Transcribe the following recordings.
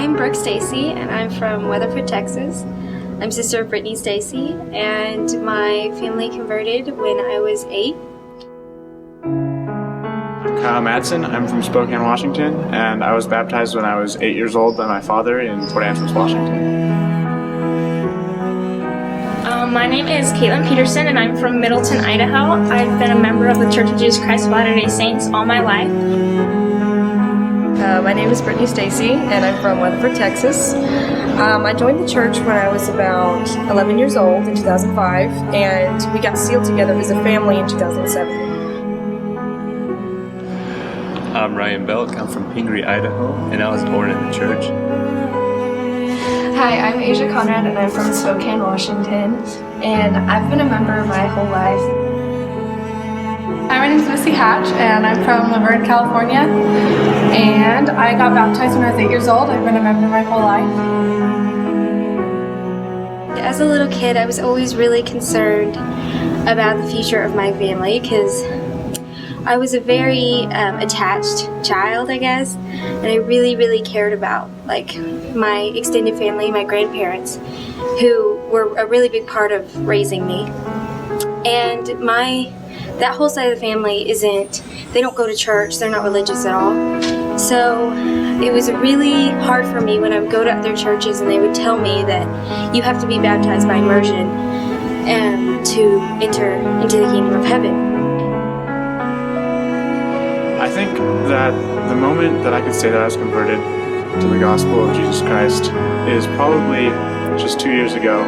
I'm Brooke Stacy, and I'm from Weatherford, Texas. I'm sister of Brittany Stacy, and my family converted when I was 8. I'm Kyle Madsen. I'm from Spokane, Washington, and I was baptized when I was 8 years old by my father in Port Angeles, Washington. My name is Caitlin Peterson, and I'm from Middleton, Idaho. I've been a member of the Church of Jesus Christ of Latter-day Saints all my life. My name is Brittany Stacy, and I'm from Weatherford, Texas. I joined the church when I was about 11 years old in 2005, and we got sealed together as a family in 2007. I'm Ryan Belk. I'm from Pingree, Idaho, and I was born in the church. Hi, I'm Asia Conrad, and I'm from Spokane, Washington, and I've been a member my whole life. Hi, my name is Missy Hatch, and I'm from Laverne, California, and I got baptized when I was 8 years old. I've been a member my whole life. As a little kid, I was always really concerned about the future of my family because I was a very attached child, I guess, and I really cared about my extended family, my grandparents, who were a really big part of raising me. And that whole side of the family they don't go to church, they're not religious at all. So it was really hard for me when I would go to other churches and they would tell me that you have to be baptized by immersion to enter into the kingdom of heaven. I think that the moment that I could say that I was converted to the gospel of Jesus Christ is probably just 2 years ago.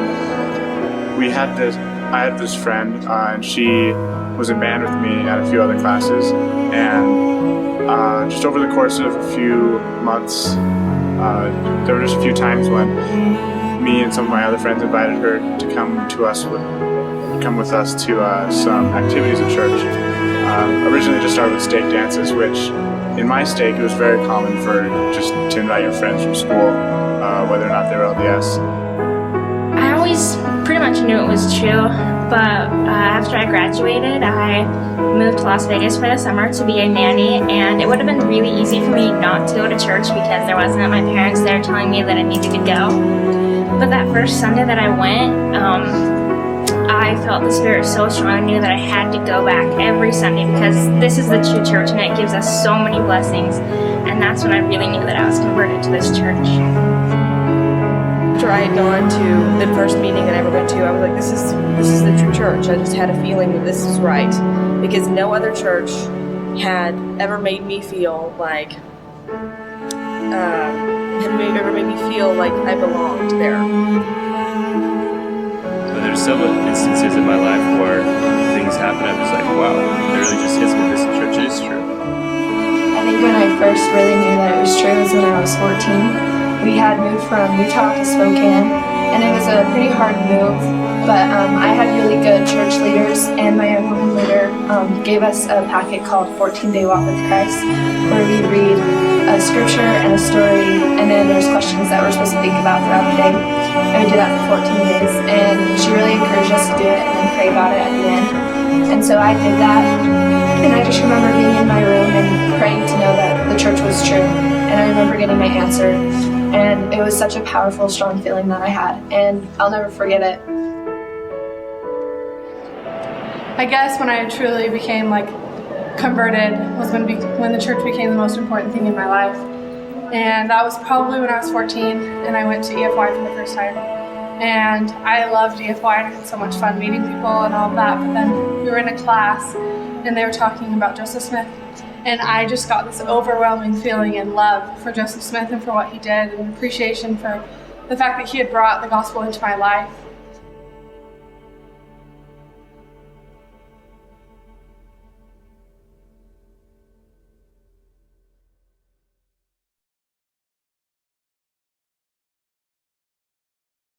I had this friend, and she was in band with me at a few other classes, and just over the course of a few months, there were just a few times when me and some of my other friends invited her to come with us to some activities at church. Originally just started with stake dances, which in my stake it was very common for just to invite your friends from school, whether or not they were LDS. I always pretty much knew it was true, but after I graduated, I moved to Las Vegas for the summer to be a nanny, and it would have been really easy for me not to go to church because there wasn't my parents there telling me that I needed to go. But that first Sunday that I went, I felt the Spirit so strong. I knew that I had to go back every Sunday because this is the true church and it gives us so many blessings. And that's when I really knew that I was converted to this church. After I had gone to the first meeting that I ever went to, I was like, this is the true church. I just had a feeling that this was right because no other church had ever made me feel like I belonged there. But there's several instances in my life where things happen. I'm just like, wow, it really just hits me. This church is true. I think when I first really knew that it was true was when I was 14. We had moved from Utah to Spokane, and it was a pretty hard move, but I had really good church leaders, and my young woman leader gave us a packet called 14-Day Walk with Christ, where we read a scripture and a story, and then there's questions that we're supposed to think about throughout the day, and we do that for 14 days, and she really encouraged us to do it and then pray about it at the end. And so I did that, and I just remember being in my room and praying to know that the church was true, and I remember getting my answer. And it was such a powerful, strong feeling that I had, and I'll never forget it. I guess when I truly became converted was when the church became the most important thing in my life. And that was probably when I was 14 and I went to EFY for the first time. And I loved EFY and I had so much fun meeting people and all of that, but then we were in a class and they were talking about Joseph Smith. And I just got this overwhelming feeling and love for Joseph Smith and for what he did, and appreciation for the fact that he had brought the gospel into my life.